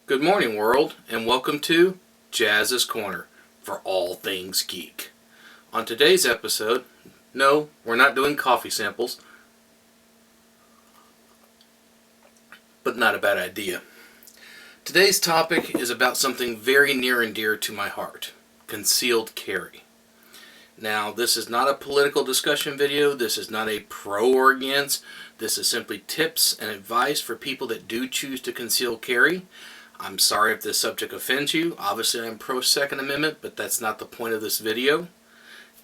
Good morning, world, and welcome to Jazz's Corner for all things geek. On today's episode, no, we're not doing coffee samples, but not a bad idea. Today's topic is about something very near and dear to my heart: concealed carry. Now, this is not a political discussion video. This is not a pro or against. This is simply tips and advice for people that do choose to conceal carry. I'm sorry if this subject offends you. Obviously, I'm pro Second Amendment, but that's not the point of this video.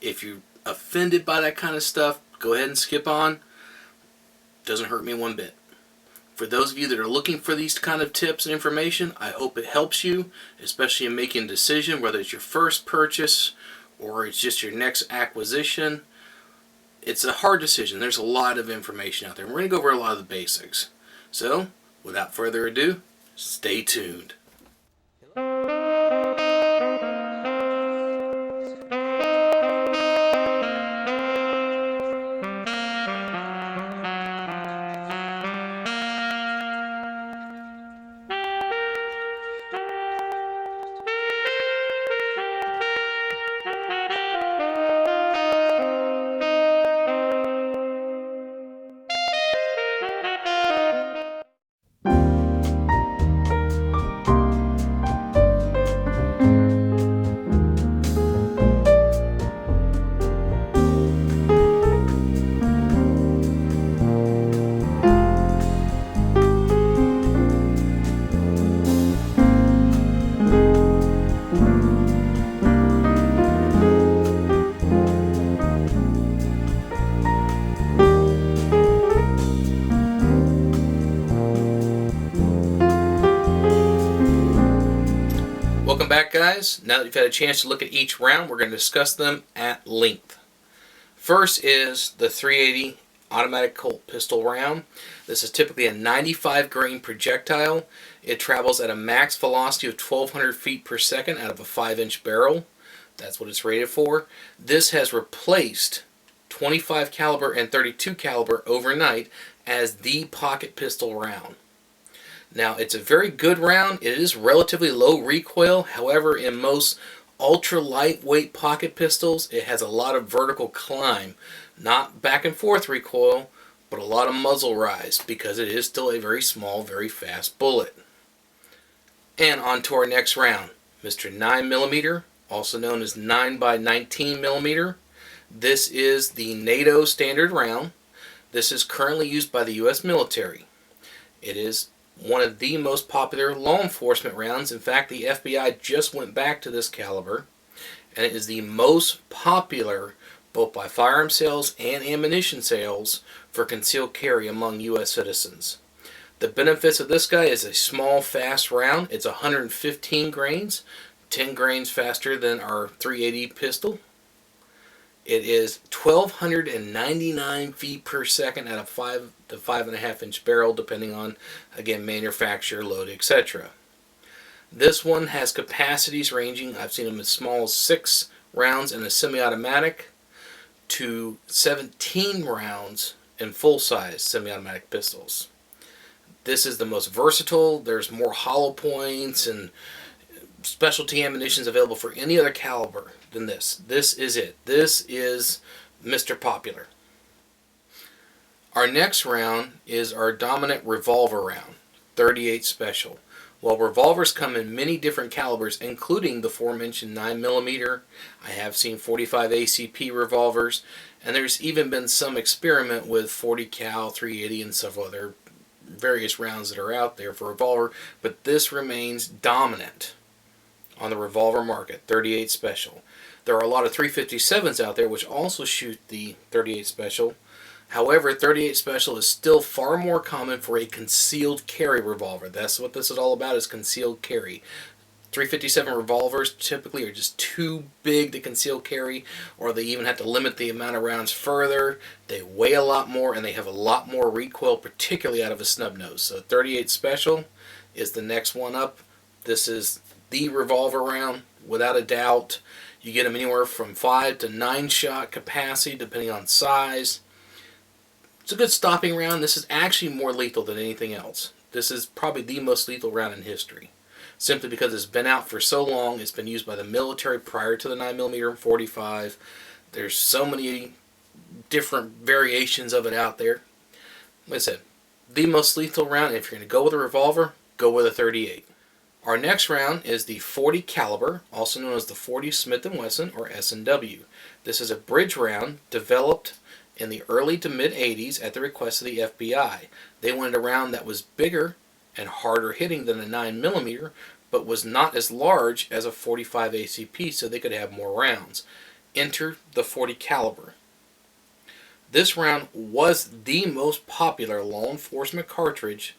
If you're offended by that kind of stuff, go ahead and skip on. Doesn't hurt me one bit. For those of you that are looking for these kind of tips and information, I hope it helps you, especially in making a decision, whether it's your first purchase or it's just your next acquisition. It's a hard decision. There's a lot of information out there. We're going to go over a lot of the basics. So, without further ado, stay tuned. Welcome back, guys. Now that you've had a chance to look at each round, we're going to discuss them at length. First is the .380 automatic Colt pistol round. This is typically a 95 grain projectile. It travels at a max velocity of 1,200 feet per second out of a 5-inch barrel. That's what it's rated for. This has replaced 25 caliber and 32 caliber overnight as the pocket pistol round. Now, it's a very good round. It is relatively low recoil. However, in most ultra lightweight pocket pistols, it has a lot of vertical climb. Not back and forth recoil, but a lot of muzzle rise because it is still a very small, very fast bullet. And on to our next round, Mr. 9mm, also known as 9x19mm. This is the NATO standard round. This is currently used by the U.S. military. It is one of the most popular law enforcement rounds. In fact, the FBI just went back to this caliber, and it is the most popular both by firearm sales and ammunition sales for concealed carry among U.S. citizens. The benefits of this guy is a small, fast round. It's 115 grains, 10 grains faster than our .380 pistol. It is 1,299 feet per second at a 5 to 5.5 inch barrel, depending on, again, manufacturer, load, etc. This one has capacities ranging, I've seen them as small as 6 rounds in a semi-automatic to 17 rounds in full-size semi-automatic pistols. This is the most versatile. There's more hollow points and specialty ammunitions available for any other caliber than this. This is it. This is Mr. Popular. Our next round is our dominant revolver round, .38 Special. Well, revolvers come in many different calibers, including the aforementioned 9mm. I have seen 45 ACP revolvers, and there's even been some experiment with 40 cal, .380, and several other various rounds that are out there for revolver, but this remains dominant on the revolver market, .38 Special. There are a lot of 357s out there which also shoot the .38 Special. However, .38 Special is still far more common for a concealed carry revolver. That's what this is all about, is concealed carry. 357 revolvers typically are just too big to conceal carry, or they even have to limit the amount of rounds further. They weigh a lot more, and they have a lot more recoil, particularly out of a snub nose. So .38 Special is the next one up. This is the revolver round, without a doubt. You get them anywhere from 5 to 9 shot capacity, depending on size. It's a good stopping round. This is actually more lethal than anything else. This is probably the most lethal round in history. simply because it's been out for so long. It's been used by the military prior to the 9mm and 45. There's so many different variations of it out there. Like I said, the most lethal round, if you're going to go with a revolver, go with a .38. Our next round is the .40 caliber, also known as the .40 Smith & Wesson or S&W. This is a bridge round developed in the early to mid-80s at the request of the FBI. They wanted a round that was bigger and harder hitting than the 9mm, but was not as large as a .45 ACP, so they could have more rounds. Enter the .40 caliber. This round was the most popular law enforcement cartridge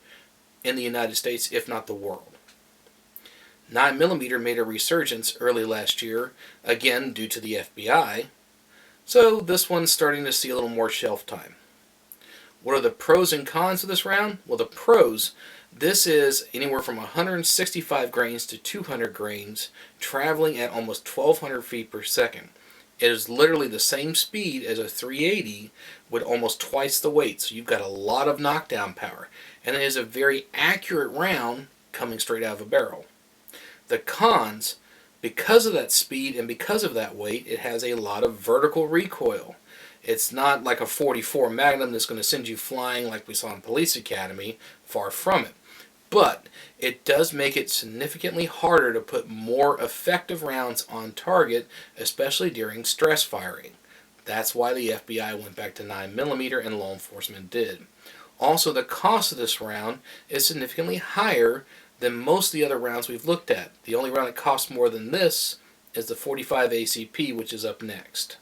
in the United States, if not the world. 9mm made a resurgence early last year, again due to the FBI, so this one's starting to see a little more shelf time. What are the pros and cons of this round? Well, the pros, this is anywhere from 165 grains to 200 grains, traveling at almost 1,200 feet per second. It is literally the same speed as a .380 with almost twice the weight, so you've got a lot of knockdown power. And it is a very accurate round coming straight out of a barrel. The cons, because of that speed and because of that weight, it has a lot of vertical recoil. It's not like a .44 Magnum that's going to send you flying like we saw in Police Academy, far from it. But it does make it significantly harder to put more effective rounds on target, especially during stress firing. That's why the FBI went back to 9mm and law enforcement did. Also, the cost of this round is significantly higher than most of the other rounds we've looked at. The only round that costs more than this is the .45 ACP, which is up next.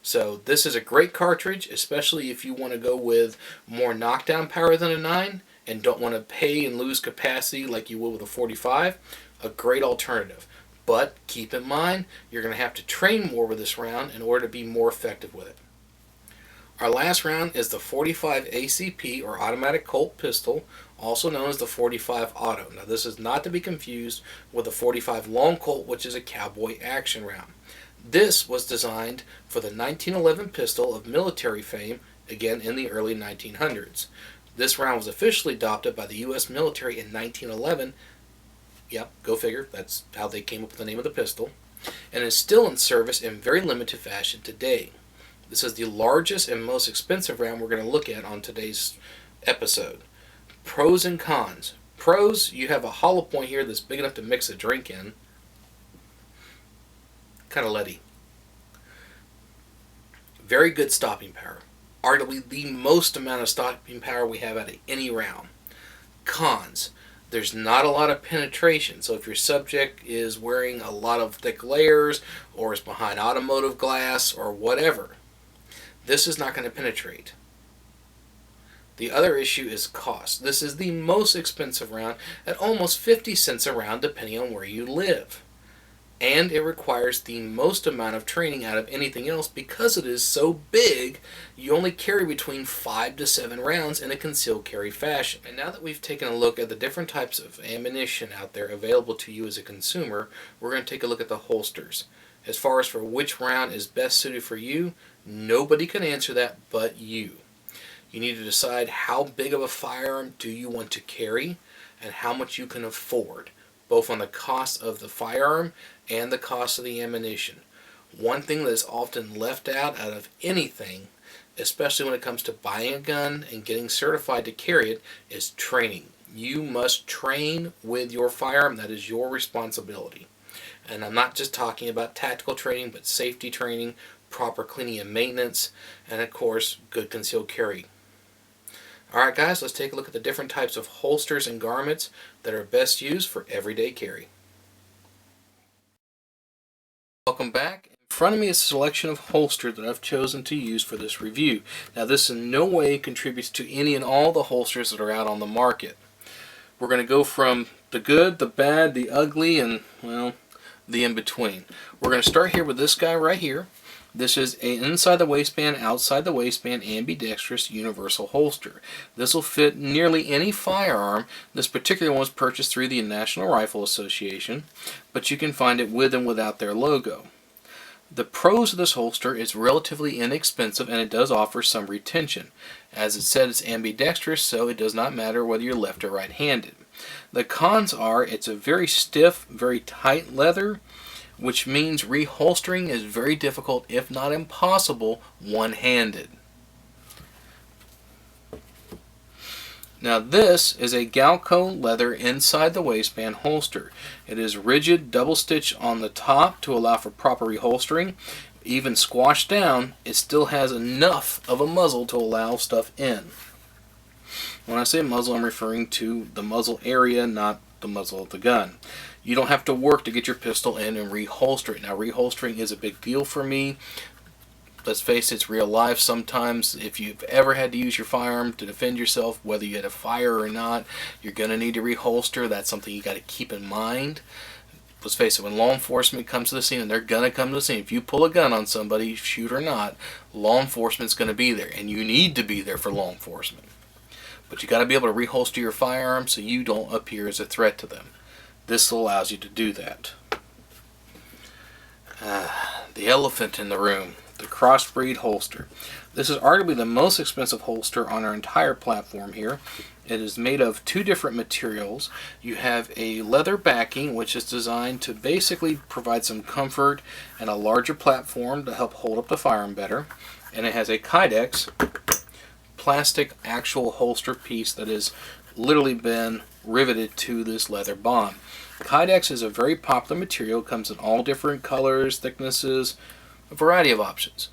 So this is a great cartridge, especially if you want to go with more knockdown power than a 9 and don't want to pay and lose capacity like you would with a .45. A great alternative. But keep in mind, you're going to have to train more with this round in order to be more effective with it. Our last round is the .45 ACP or automatic Colt pistol, also known as the .45 Auto. Now this is not to be confused with the .45 Long Colt, which is a cowboy action round. This was designed for the 1911 pistol of military fame, again in the early 1900s. This round was officially adopted by the U.S. military in 1911. Yep, go figure, that's how they came up with the name of the pistol. And is still in service in very limited fashion today. This is the largest and most expensive round we're going to look at on today's episode. Pros and cons. Pros, you have a hollow point here that's big enough to mix a drink in. Kind of leady. Very good stopping power. Arguably the most amount of stopping power we have out of any round. Cons. There's not a lot of penetration, so if your subject is wearing a lot of thick layers or is behind automotive glass or whatever, this is not going to penetrate. The other issue is cost. This is the most expensive round at almost 50 cents a round depending on where you live. And it requires the most amount of training out of anything else because it is so big, you only carry between 5 to 7 rounds in a concealed carry fashion. And now that we've taken a look at the different types of ammunition out there available to you as a consumer, we're going to take a look at the holsters. As far as for which round is best suited for you, nobody can answer that but you. You need to decide how big of a firearm do you want to carry and how much you can afford, both on the cost of the firearm and the cost of the ammunition. One thing that is often left out of anything, especially when it comes to buying a gun and getting certified to carry it, is training. You must train with your firearm. That is your responsibility. And I'm not just talking about tactical training, but safety training, proper cleaning and maintenance, and of course, good concealed carry. Alright guys, let's take a look at the different types of holsters and garments that are best used for everyday carry. Welcome back. In front of me is a selection of holsters that I've chosen to use for this review. Now this in no way contributes to any and all the holsters that are out on the market. We're going to go from the good, the bad, the ugly, and, well, the in-between. We're going to start here with this guy right here. This is an inside the waistband, outside the waistband, ambidextrous universal holster. This will fit nearly any firearm. This particular one was purchased through the National Rifle Association, but you can find it with and without their logo. The pros of this holster is relatively inexpensive and it does offer some retention. As it said, it's ambidextrous, so it does not matter whether you're left or right-handed. The cons are it's a very stiff, very tight leather, which means reholstering is very difficult, if not impossible, one-handed. Now this is a Galco leather inside the waistband holster. It is rigid double stitch on the top to allow for proper reholstering. Even squashed down, it still has enough of a muzzle to allow stuff in. When I say muzzle, I'm referring to the muzzle area, not the muzzle of the gun. You don't have to work to get your pistol in and reholster it. Now reholstering is a big deal for me. Let's face it, it's real life. Sometimes if you've ever had to use your firearm to defend yourself, whether you had a fire or not, you're going to need to reholster. That's something you got to keep in mind. Let's face it, when law enforcement comes to the scene, and they're going to come to the scene, if you pull a gun on somebody, shoot or not, law enforcement's going to be there, and you need to be there for law enforcement. But you got to be able to reholster your firearm so you don't appear as a threat to them. This allows you to do that. The elephant in the room. The crossbreed holster. This is arguably the most expensive holster on our entire platform here. It is made of two different materials. You have a leather backing, which is designed to basically provide some comfort and a larger platform to help hold up the firearm better. And it has a Kydex plastic actual holster piece that has literally been riveted to this leather bond. Kydex is a very popular material. It comes in all different colors, thicknesses, a variety of options.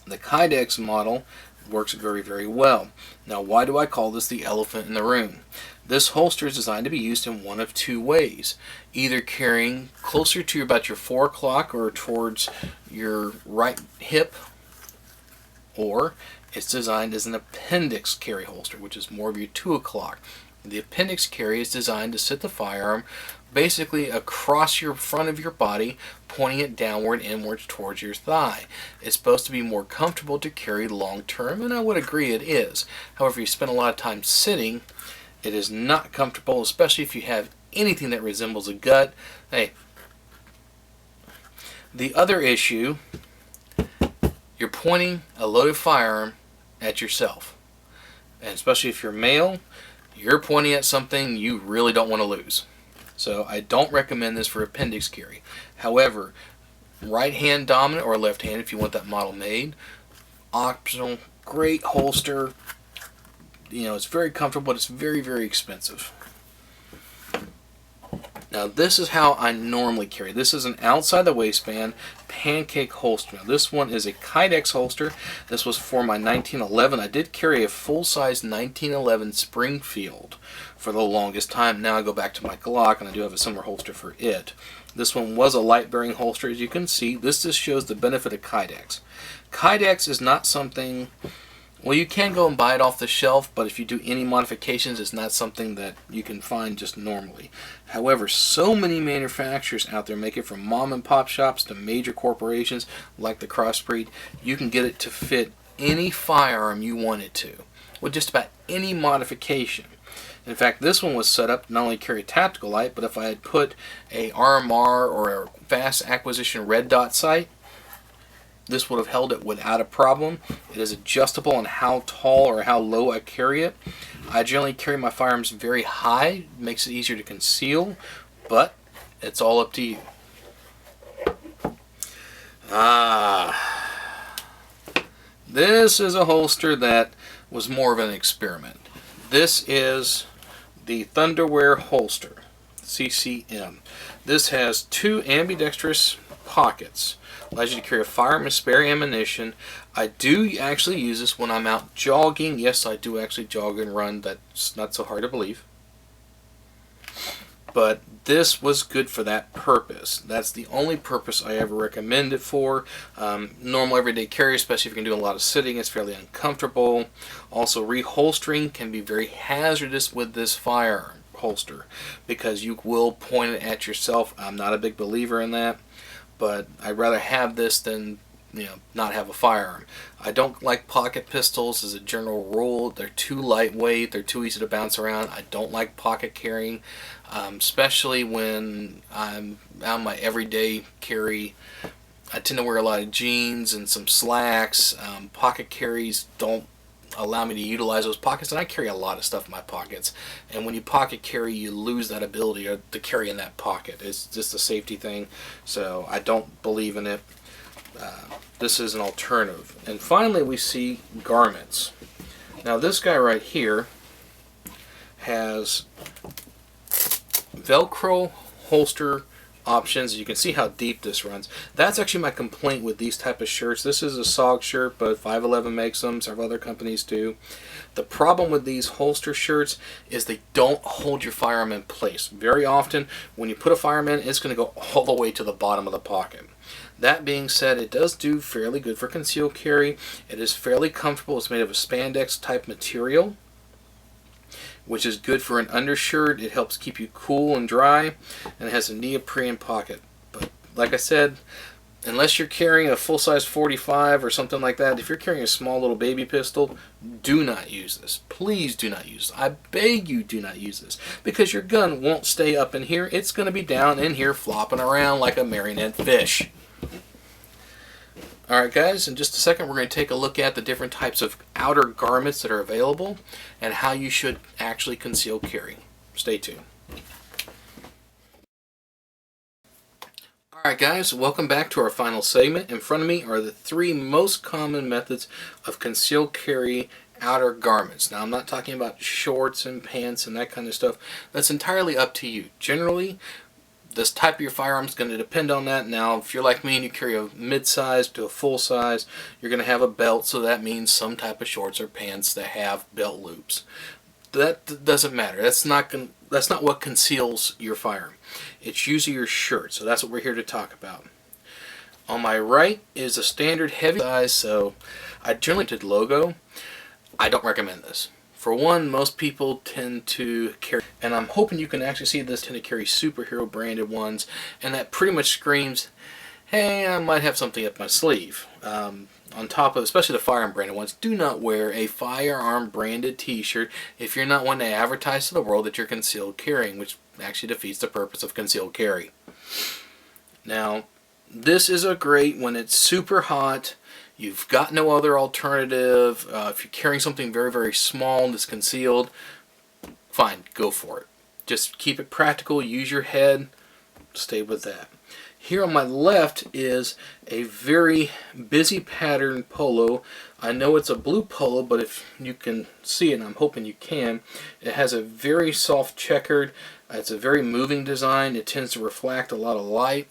The Kydex model works very, very well. Now, why do I call this the elephant in the room? This holster is designed to be used in one of two ways. Either carrying closer to about your 4 o'clock or towards your right hip, or it's designed as an appendix carry holster, which is more of your 2 o'clock. The appendix carry is designed to sit the firearm basically across your front of your body, pointing it downward, inwards towards your thigh. It's supposed to be more comfortable to carry long term, and I would agree it is. However, you spend a lot of time sitting, it is not comfortable, especially if you have anything that resembles a gut. Hey, the other issue, you're pointing a loaded firearm at yourself. And especially if you're male, you're pointing at something you really don't want to lose. So I don't recommend this for appendix carry. However, right hand dominant or left hand if you want that model made, optional, great holster. You know, it's very comfortable, but it's very, very expensive. Now this is how I normally carry. This is an outside the waistband pancake holster. Now this one is a Kydex holster. This was for my 1911. I did carry a full-size 1911 Springfield for the longest time. Now I go back to my Glock and I do have a similar holster for it. This one was a light bearing holster. As you can see, this just shows the benefit of Kydex. Kydex is not something, well, you can go and buy it off the shelf, but if you do any modifications, it's not something that you can find just normally. However, so many manufacturers out there make it from mom and pop shops to major corporations like the Crossbreed. You can get it to fit any firearm you want it to with just about any modification. In fact, this one was set up to not only carry tactical light, but if I had put a RMR or a fast acquisition red dot sight, this would have held it without a problem. It is adjustable on how tall or how low I carry it. I generally carry my firearms very high. It makes it easier to conceal, but it's all up to you. This is a holster that was more of an experiment. This is the Thunderwear holster, CCM. This has two ambidextrous pockets. Allows you to carry a firearm and spare ammunition. I do actually use this when I'm out jogging. Yes, I do actually jog and run. That's not so hard to believe. But this was good for that purpose. That's the only purpose I ever recommend it for. Normal everyday carry, especially if you're doing a lot of sitting, it's fairly uncomfortable. Also, reholstering can be very hazardous with this firearm holster because you will point it at yourself. I'm not a big believer in that, but I'd rather have this than not have a firearm. I don't like pocket pistols as a general rule. They're too lightweight. They're too easy to bounce around. I don't like pocket carrying, especially when I'm on my everyday carry. I tend to wear a lot of jeans and some slacks. Pocket carries don't allow me to utilize those pockets. And I carry a lot of stuff in my pockets, and when you pocket carry, you lose that ability to carry in that pocket. It's just a safety thing, so I don't believe in it. This is an alternative. And finally, we see garments. Now this guy right here has Velcro holster options. You can see how deep this runs. That's actually my complaint with these type of shirts. This is a SOG shirt, but 511 makes them. Several other companies do. The problem with these holster shirts is they don't hold your firearm in place. Very often, when you put a firearm in, it's going to go all the way to the bottom of the pocket. That being said, it does do fairly good for concealed carry. It is fairly comfortable. It's made of a spandex type material, which is good for an undershirt. It helps keep you cool and dry, and it has a neoprene pocket. But like I said, unless you're carrying a full-size 45 or something like that, if you're carrying a small little baby pistol, do not use this. Please do not use this. I beg you, do not use this, because your gun won't stay up in here. It's going to be down in here flopping around like a marionette fish. Alright guys, in just a second we're going to take a look at the different types of outer garments that are available and how you should actually conceal carry. Stay tuned. Alright guys, welcome back to our final segment. In front of me are the 3 most common methods of concealed carry outer garments. Now I'm not talking about shorts and pants and that kind of stuff. That's entirely up to you. Generally, this type of your firearm is going to depend on that. Now, if you're like me and you carry a mid-size to a full-size, you're going to have a belt, so that means some type of shorts or pants that have belt loops. That doesn't matter. That's not what conceals your firearm. It's usually your shirt, so that's what we're here to talk about. On my right is a standard heavy size, so I generally did logo. I don't recommend this. For one, most people tend to carry, and I'm hoping you can actually see this, tend to carry superhero branded ones, and that pretty much screams, hey, I might have something up my sleeve. On top of, especially the firearm branded ones, do not wear a firearm branded t-shirt if you're not one to advertise to the world that you're concealed carrying, which actually defeats the purpose of concealed carry. Now, this is a great when it's super hot. You've got no other alternative. If you're carrying something very, very small that's concealed, fine, go for it. Just keep it practical, use your head, stay with that. Here on my left is a very busy pattern polo. I know it's a blue polo, but if you can see it, and I'm hoping you can, it has a very soft checkered, it's a very moving design. It tends to reflect a lot of light.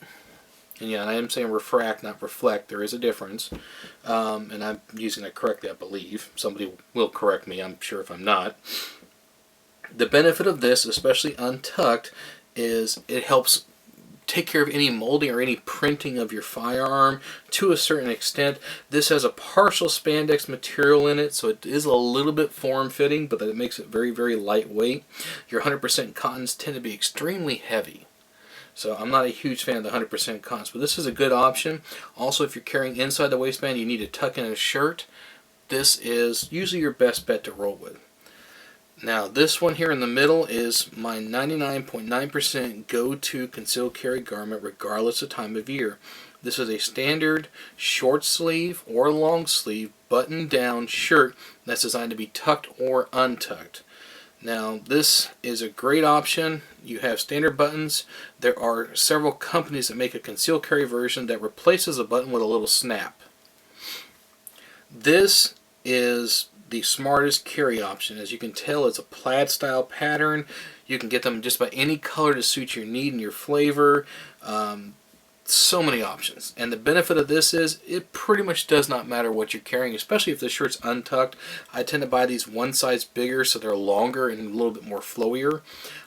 And yeah, I am saying refract, not reflect. There is a difference. And I'm using that correctly, I believe. Somebody will correct me, I'm sure, if I'm not. The benefit of this, especially untucked, is it helps take care of any molding or any printing of your firearm to a certain extent. This has a partial spandex material in it, so it is a little bit form-fitting, but that makes it very, very lightweight. Your 100% cottons tend to be extremely heavy. So I'm not a huge fan of the 100% cottons, but this is a good option. Also, if you're carrying inside the waistband, you need to tuck in a shirt. This is usually your best bet to roll with. Now, this one here in the middle is my 99.9% go-to concealed carry garment regardless of time of year. This is a standard short sleeve or long sleeve button-down shirt that's designed to be tucked or untucked. Now, this is a great option. You have standard buttons. There are several companies that make a concealed carry version that replaces a button with a little snap. This is the smartest carry option. As you can tell, it's a plaid style pattern. You can get them just about any color to suit your need and your flavor. So many options. And the benefit of this is it pretty much does not matter what you're carrying, especially if the shirt's untucked. I tend to buy these one size bigger so they're longer and a little bit more flowier.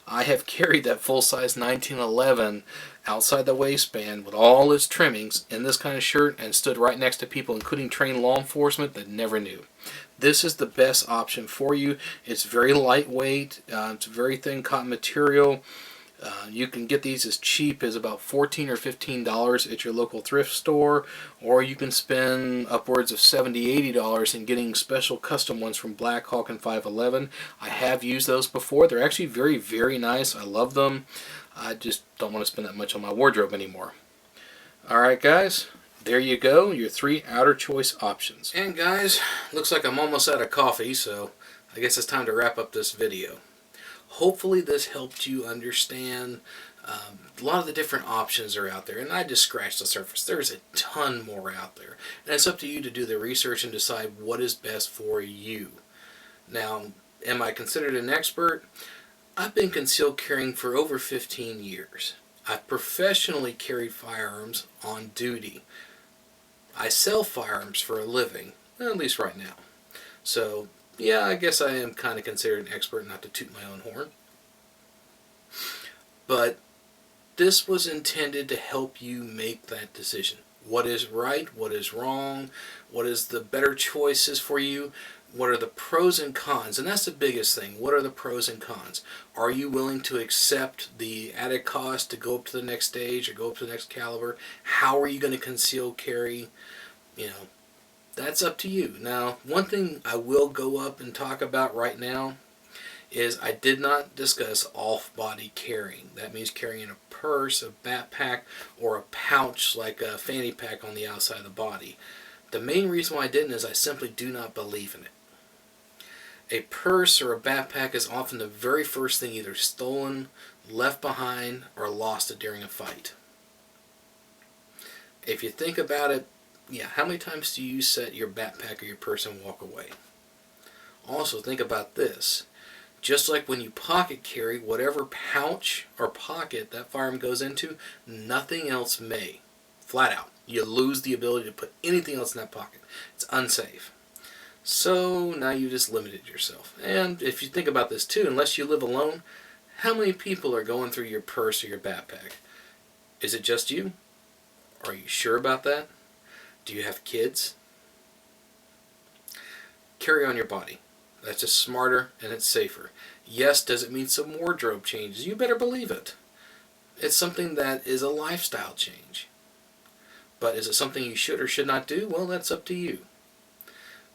I have carried that full-size 1911 outside the waistband with all its trimmings in this kind of shirt and stood right next to people, including trained law enforcement, that never knew. This is the best option for you. It's very lightweight. It's a very thin cotton material. You can get these as cheap as about $14 or $15 at your local thrift store, or you can spend upwards of $70, $80 in getting special custom ones from Black Hawk and 511. I have used those before. They're actually very, very nice. I love them. I just don't want to spend that much on my wardrobe anymore. Alright guys, there you go, your 3 outer choice options. And guys, looks like I'm almost out of coffee, so I guess it's time to wrap up this video. Hopefully this helped you understand a lot of the different options are out there, and I just scratched the surface. There's a ton more out there, and it's up to you to do the research and decide what is best for you. Now, am I considered an expert? I've been concealed carrying for over 15 years. I've professionally carried firearms on duty. I sell firearms for a living, at least right now. So, yeah, I guess I am kind of considered an expert, not to toot my own horn. But this was intended to help you make that decision. What is right? What is wrong? What is the better choices for you? What are the pros and cons? And that's the biggest thing. What are the pros and cons? Are you willing to accept the added cost to go up to the next stage or go up to the next caliber? How are you going to conceal carry? You know, that's up to you. Now, one thing I will go up and talk about right now is I did not discuss off-body carrying. That means carrying a purse, a backpack, or a pouch like a fanny pack on the outside of the body. The main reason why I didn't is I simply do not believe in it. A purse or a backpack is often the very first thing either stolen, left behind, or lost during a fight. If you think about it, yeah, how many times do you set your backpack or your purse and walk away? Also, think about this. Just like when you pocket carry, whatever pouch or pocket that firearm goes into, nothing else may. Flat out. You lose the ability to put anything else in that pocket. It's unsafe. So now you just limited yourself. And if you think about this too, unless you live alone, how many people are going through your purse or your backpack? Is it just you? Are you sure about that? Do you have kids? Carry on your body. That's just smarter and it's safer. Yes, does it mean some wardrobe changes? You better believe it. It's something that is a lifestyle change. But is it something you should or should not do? Well, that's up to you.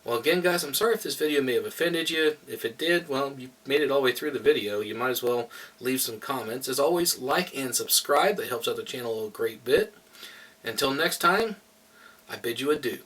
Well, again, guys, I'm sorry if this video may have offended you. If it did, well, you made it all the way through the video. You might as well leave some comments. As always, like and subscribe. That helps out the channel a great bit. Until next time, I bid you adieu.